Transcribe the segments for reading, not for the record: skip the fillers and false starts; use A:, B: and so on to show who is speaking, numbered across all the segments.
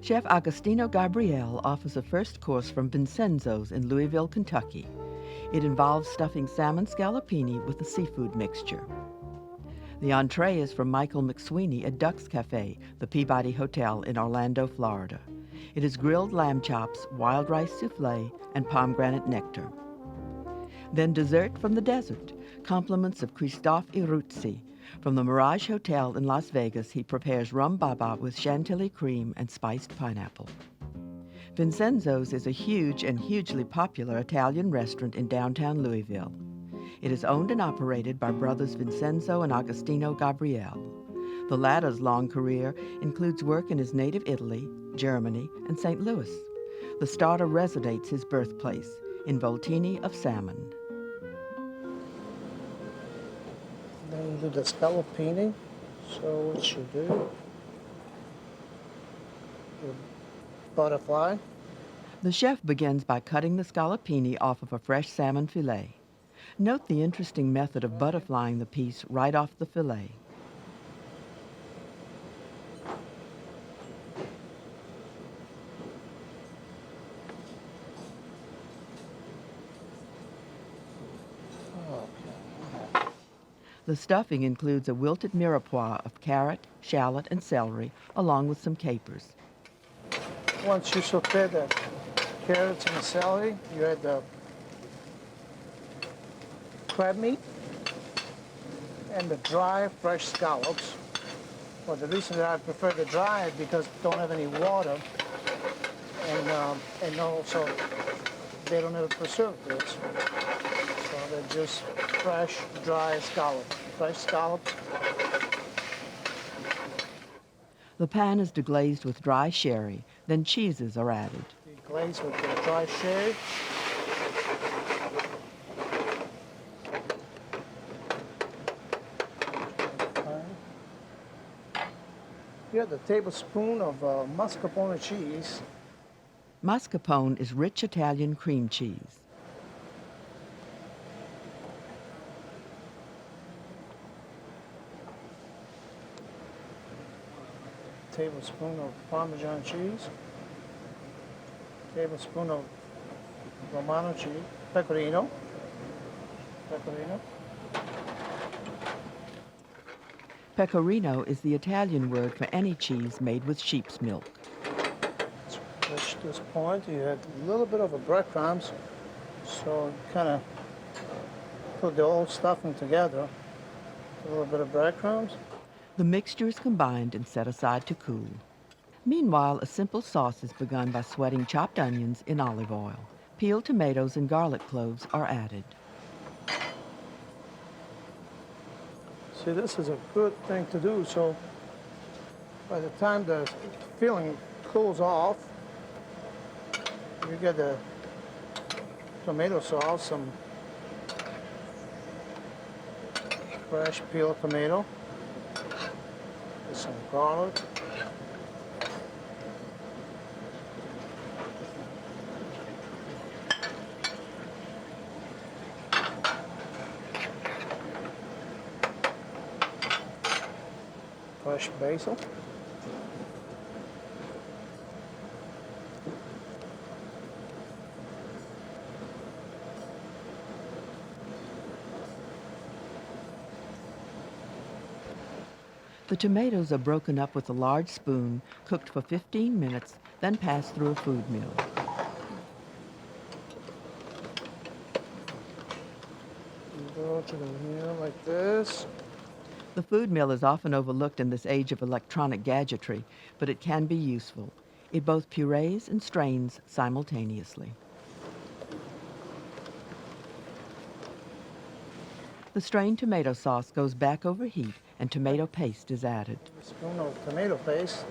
A: Chef Agostino Gabriele offers a first course from Vincenzo's in Louisville, Kentucky. It involves stuffing salmon scallopini with a seafood mixture. The entree is from Michael McSweeney at Duck's Cafe, the Peabody Hotel in Orlando, Florida. It is grilled lamb chops, wild rice souffle, and pomegranate nectar. Then dessert from the desert, compliments of Christophe Ithurritz. From the Mirage Hotel in Las Vegas, he prepares Rum Baba with Chantilly Cream and spiced pineapple. Vincenzo's is a huge and hugely popular Italian restaurant in downtown Louisville. It is owned and operated by brothers Vincenzo and Agostino Gabriele. The latter's long career includes work in his native Italy, Germany, and St. Louis. The starter resonates his birthplace, in Voltini of Salmon.
B: Then you do the scallopini. So what you do, you butterfly.
A: The chef begins by cutting the scallopini off of a fresh salmon fillet. Note the interesting method of butterflying the piece right off the fillet. The stuffing includes a wilted mirepoix of carrot, shallot, and celery, along with some capers.
B: Once you saute the carrots and the celery, you add the crab meat and the dry, fresh scallops. Well, the reason that I prefer the dry is because they don't have any water, and also they don't have preservatives. So they're just fresh, dry scallops. Fresh scallops.
A: The pan is deglazed with dry sherry, then cheeses are added.
B: Glaze with the dry sherry. You have the tablespoon of mascarpone cheese.
A: Mascarpone is rich Italian cream cheese.
B: Tablespoon of Parmesan cheese. Tablespoon of Romano cheese. Pecorino.
A: Pecorino is the Italian word for any cheese made with sheep's milk.
B: To reach this point, you add a little bit of a breadcrumbs, so kind of put the whole stuffing together. A little bit of breadcrumbs.
A: The mixture is combined and set aside to cool. Meanwhile, a simple sauce is begun by sweating chopped onions in olive oil. Peeled tomatoes and garlic cloves are added.
B: See, this is a good thing to do, so by the time the filling cools off, you get the tomato sauce, some fresh peeled tomato, with some garlic, fresh basil.
A: The tomatoes are broken up with a large spoon, cooked for 15 minutes, then passed through a food mill.
B: Go to the mill like this.
A: The food mill is often overlooked in this age of electronic gadgetry, but it can be useful. It both purees and strains simultaneously. The strained tomato sauce goes back over heat and tomato paste is added.
B: A spoon of tomato paste.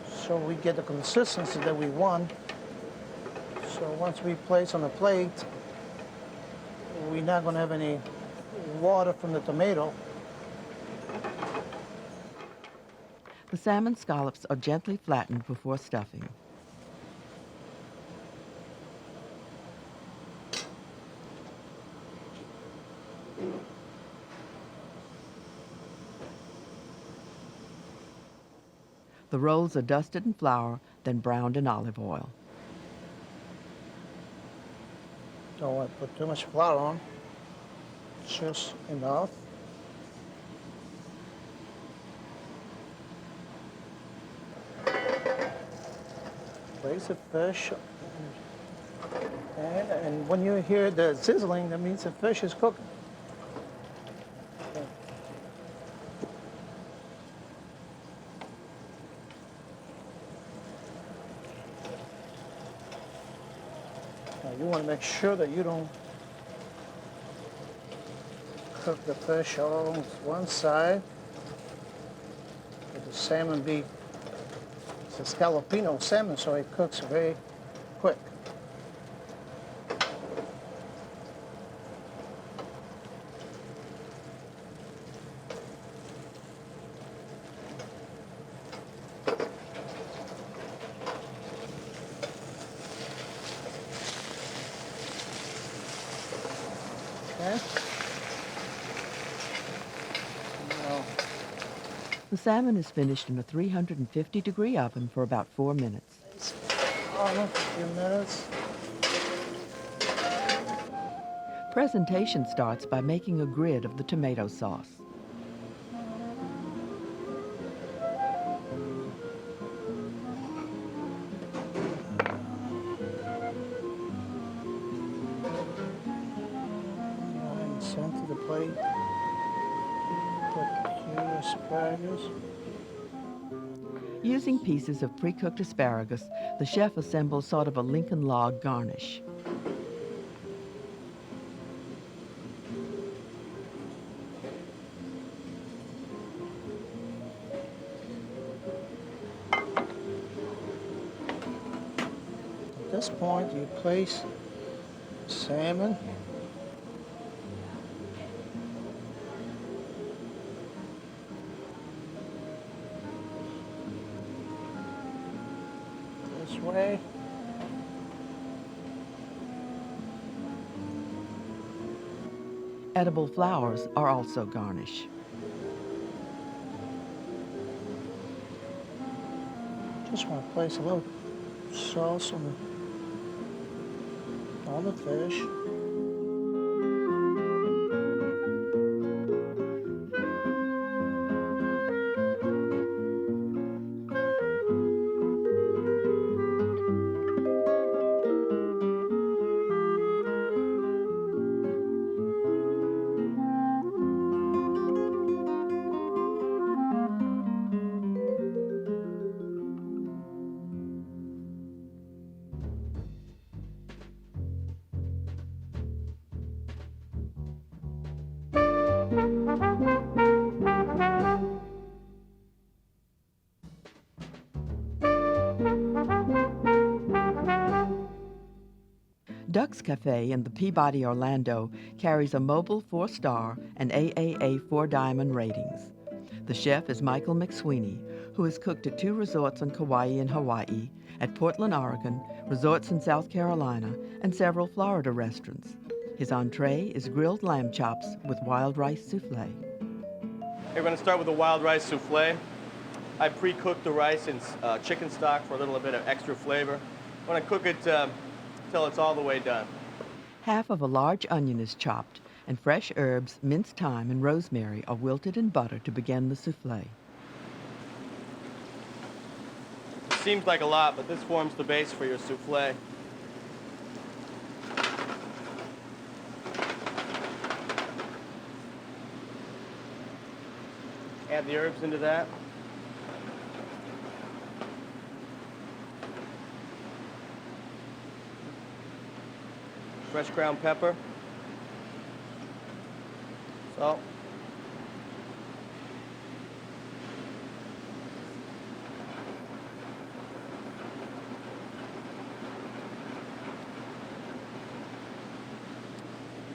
B: So we get the consistency that we want. So once we place on a plate, we're not going to have any water from the tomato.
A: The salmon scallops are gently flattened before stuffing. The rolls are dusted in flour, then browned in olive oil.
B: Don't want to put too much flour on, just enough. Place the fish, and when you hear the sizzling, that means the fish is cooking. Okay. Now you want to make sure that you don't cook the fish all on one side. Let the salmon be, it's a scallopino salmon, so it cooks very quick. Okay. Now,
A: The salmon is finished in a 350-degree oven for about 4 minutes.
B: on a few minutes.
A: Presentation starts by making a grid of the tomato sauce.
B: And center the plate. Put your asparagus.
A: Using pieces of pre-cooked asparagus, the chef assembles sort of a Lincoln log garnish.
B: At this point, you place salmon. This way.
A: Edible flowers are also garnish.
B: Just want to place a little sauce on the fish.
A: Duck's Cafe in the Peabody, Orlando, carries a mobile 4-star and AAA 4-diamond ratings. The chef is Michael McSweeney, who has cooked at 2 resorts on Kauai and Hawaii, at Portland, Oregon, resorts in South Carolina, and several Florida restaurants. His entree is grilled lamb chops with wild rice souffle.
C: We're going to start with the wild rice souffle. I pre-cooked the rice in chicken stock for a little bit of extra flavor. I want to cook it till it's all the way done.
A: Half of a large onion is chopped, and fresh herbs, minced thyme, and rosemary are wilted in butter to begin the souffle.
C: It seems like a lot, but this forms the base for your souffle. Add the herbs into that. Fresh ground pepper, salt,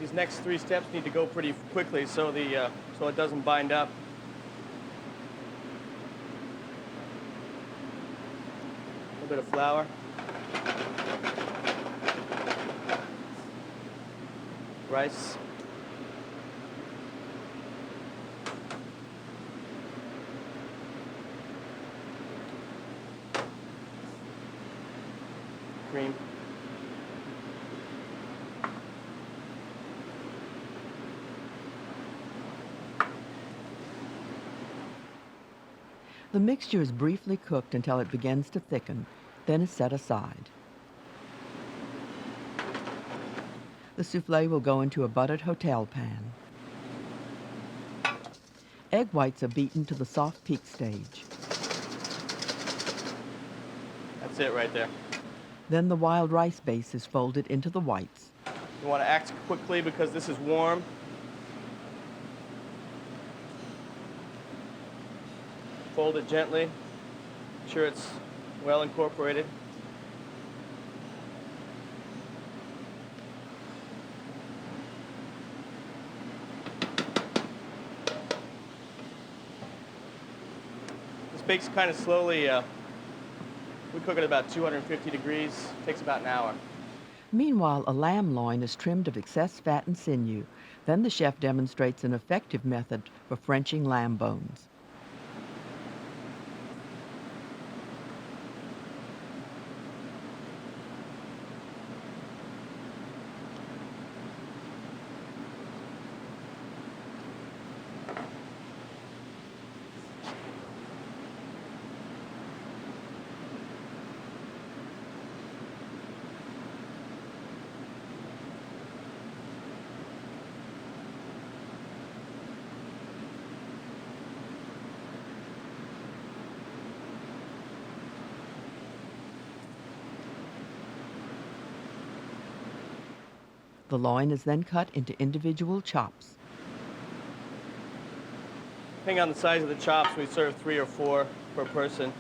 C: these next 3 steps need to go pretty quickly so so it doesn't bind up. A little bit of flour. Rice. cream.
A: The mixture is briefly cooked until it begins to thicken, then is set aside. The souffle will go into a buttered hotel pan. Egg whites are beaten to the soft peak stage.
C: That's it right there.
A: Then the wild rice base is folded into the whites.
C: You want to act quickly because this is warm. Fold it gently. Make sure it's well incorporated. This bakes kind of slowly. We cook it at about 250 degrees. Takes about an hour.
A: Meanwhile, a lamb loin is trimmed of excess fat and sinew. Then the chef demonstrates an effective method for Frenching lamb bones. The loin is then cut into individual chops.
C: Depending on the size of the chops, we serve 3 or 4 per person.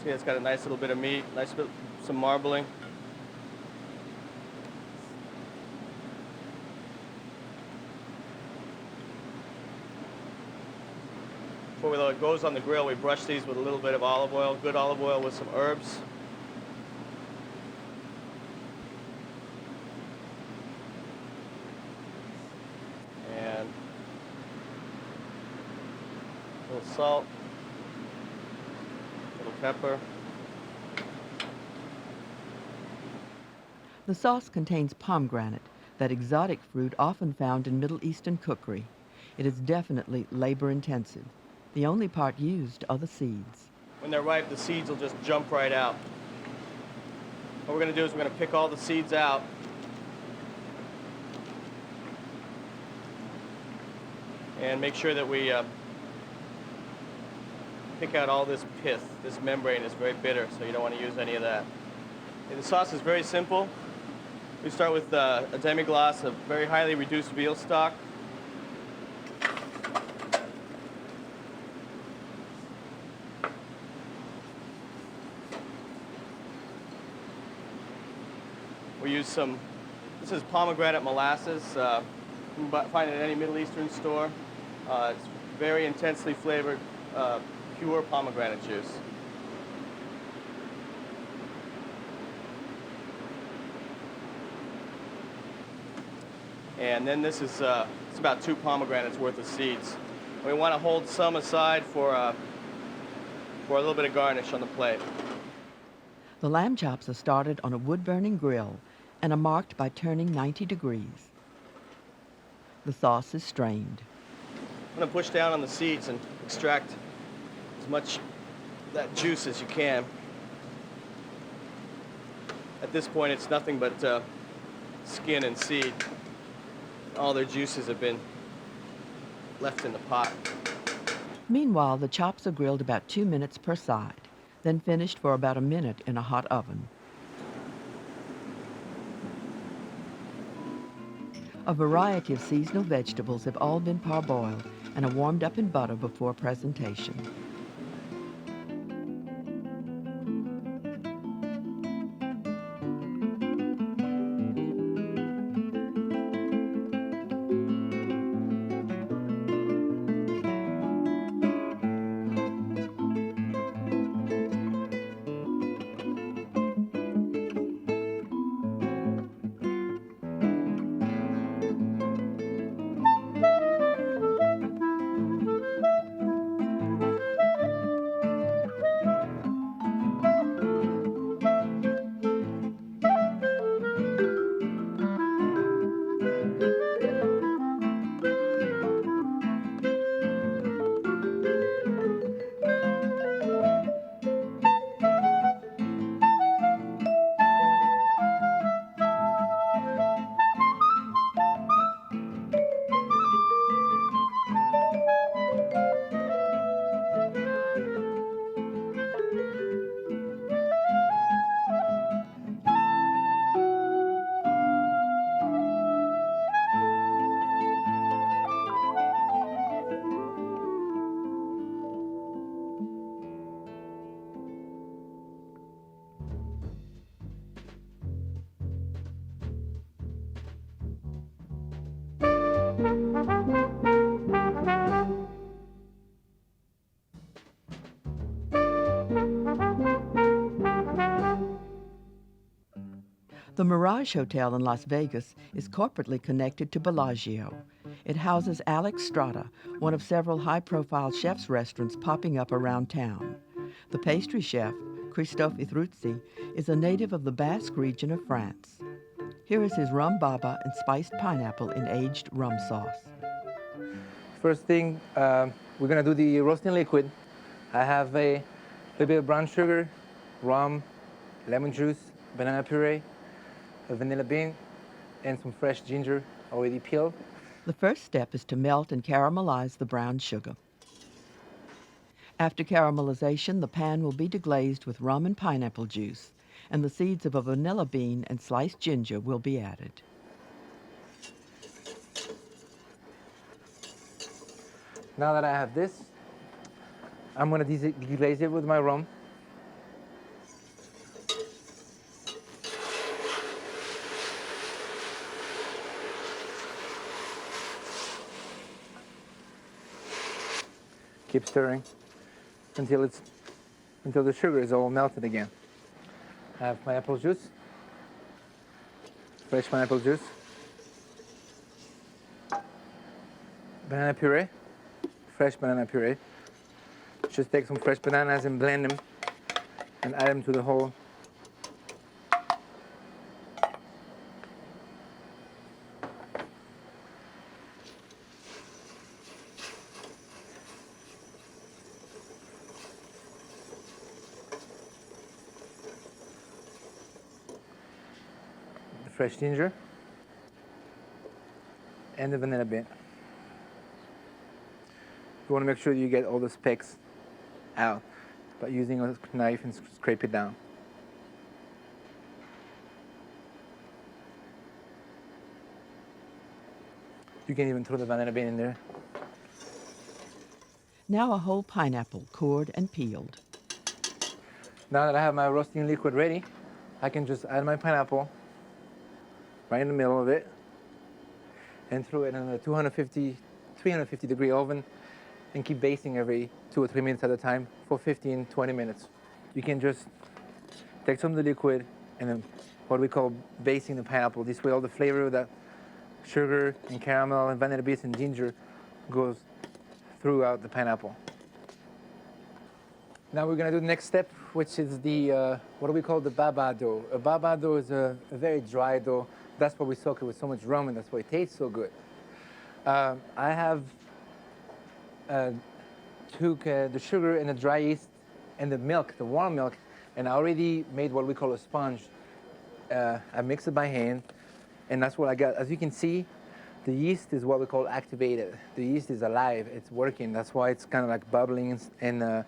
C: See, it's got a nice little bit of meat, nice bit, some marbling. Before it goes on the grill, we brush these with a little bit of olive oil, good olive oil with some herbs. And a little salt, a little pepper.
A: The sauce contains pomegranate, that exotic fruit often found in Middle Eastern cookery. It is definitely labor-intensive. The only part used are the seeds.
C: When they're ripe, the seeds will just jump right out. What we're going to do is we're going to pick all the seeds out. And make sure that we pick out all this pith. This membrane is very bitter, so you don't want to use any of that. Okay, the sauce is very simple. We start with a demi-glace of very highly reduced veal stock. We use some, this is pomegranate molasses. You can find it at any Middle Eastern store. It's very intensely flavored, pure pomegranate juice. And then this is it's about 2 pomegranates worth of seeds. We want to hold some aside for a little bit of garnish on the plate.
A: The lamb chops are started on a wood-burning grill and are marked by turning 90 degrees. The sauce is strained.
C: I'm going to push down on the seeds and extract as much of that juice as you can. At this point, it's nothing but skin and seed. All their juices have been left in the pot.
A: Meanwhile, the chops are grilled about 2 minutes per side, then finished for about a minute in a hot oven. A variety of seasonal vegetables have all been parboiled and are warmed up in butter before presentation. The Mirage Hotel in Las Vegas is corporately connected to Bellagio. It houses Alex Strata, one of several high-profile chefs' restaurants popping up around town. The pastry chef, Christophe Ithurritz, is a native of the Basque region of France. Here is his Rum Baba and spiced pineapple in aged rum sauce.
D: First thing, we're gonna do the roasting liquid. I have a little bit of brown sugar, rum, lemon juice, banana puree, a vanilla bean, and some fresh ginger already peeled.
A: The first step is to melt and caramelize the brown sugar. After caramelization, the pan will be deglazed with rum and pineapple juice, and the seeds of a vanilla bean and sliced ginger will be added.
D: Now that I have this, I'm gonna deglaze it with my rum. Keep stirring until the sugar is all melted again. I have pineapple juice, fresh pineapple juice, banana puree, fresh banana puree. Just take some fresh bananas and blend them and add them to the whole. The fresh ginger and the vanilla bean. You want to make sure you get all the specks out by using a knife and scrape it down. You can even throw the vanilla bean in there.
A: Now a whole pineapple, cored and peeled.
D: Now that I have my roasting liquid ready, I can just add my pineapple right in the middle of it and throw it in a 350 degree oven and keep basting every 2 or 3 minutes at a time for 15-20 minutes. You can just take some of the liquid and then what we call basting the pineapple. This way all the flavor of that sugar and caramel and vanilla beans and ginger goes throughout the pineapple. Now we're gonna do the next step, which is the, what do we call the baba dough? A baba dough is a very dry dough. That's why we soak it with so much rum and that's why it tastes so good. I have took the sugar and the dry yeast and the milk, the warm milk, and I already made what we call a sponge. I mix it by hand, and that's what I got. As you can see, the yeast is what we call activated. The yeast is alive, it's working. That's why it's kind of like bubbling and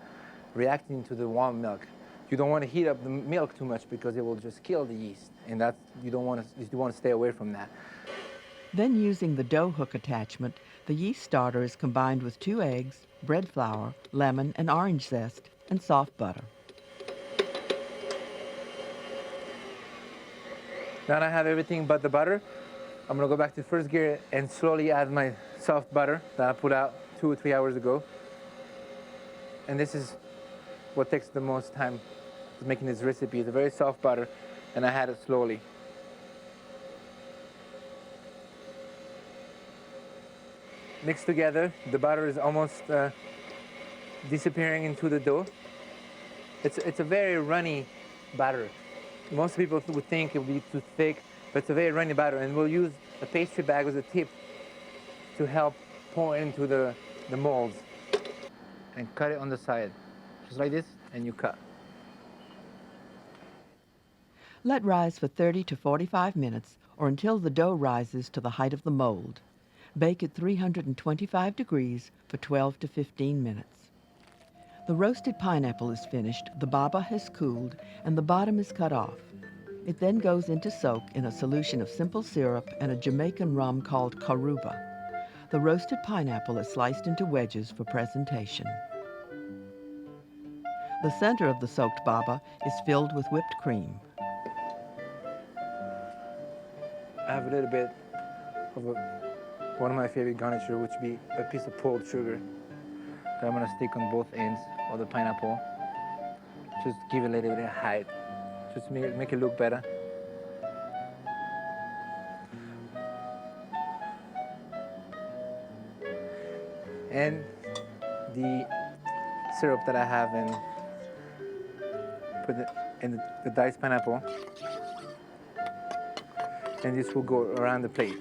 D: reacting to the warm milk. You don't want to heat up the milk too much because it will just kill the yeast, and that you want to stay away from that.
A: Then using the dough hook attachment, the yeast starter is combined with 2 eggs, bread flour, lemon and orange zest, and soft butter.
D: Now that I have everything but the butter, I'm gonna go back to first gear and slowly add my soft butter that I put out 2 or 3 hours ago. And this is what takes the most time making this recipe. It's a very soft butter, and I add it slowly. Mixed together, the butter is almost disappearing into the dough. It's a very runny batter. Most people would think it would be too thick, but it's a very runny batter, and we'll use a pastry bag as a tip to help pour into the molds. And cut it on the side, just like this, and you cut.
A: Let rise for 30 to 45 minutes or until the dough rises to the height of the mold. Bake at 325 degrees for 12 to 15 minutes. The roasted pineapple is finished, the baba has cooled, and the bottom is cut off. It then goes into soak in a solution of simple syrup and a Jamaican rum called caruba. The roasted pineapple is sliced into wedges for presentation. The center of the soaked baba is filled with whipped cream.
D: I have a little bit of one of my favorite garniture, which would be a piece of pulled sugar that I'm gonna stick on both ends of the pineapple. Just give it a little bit of height, just make it look better. and the syrup that I have and put it in the diced pineapple. And this will go around the plate.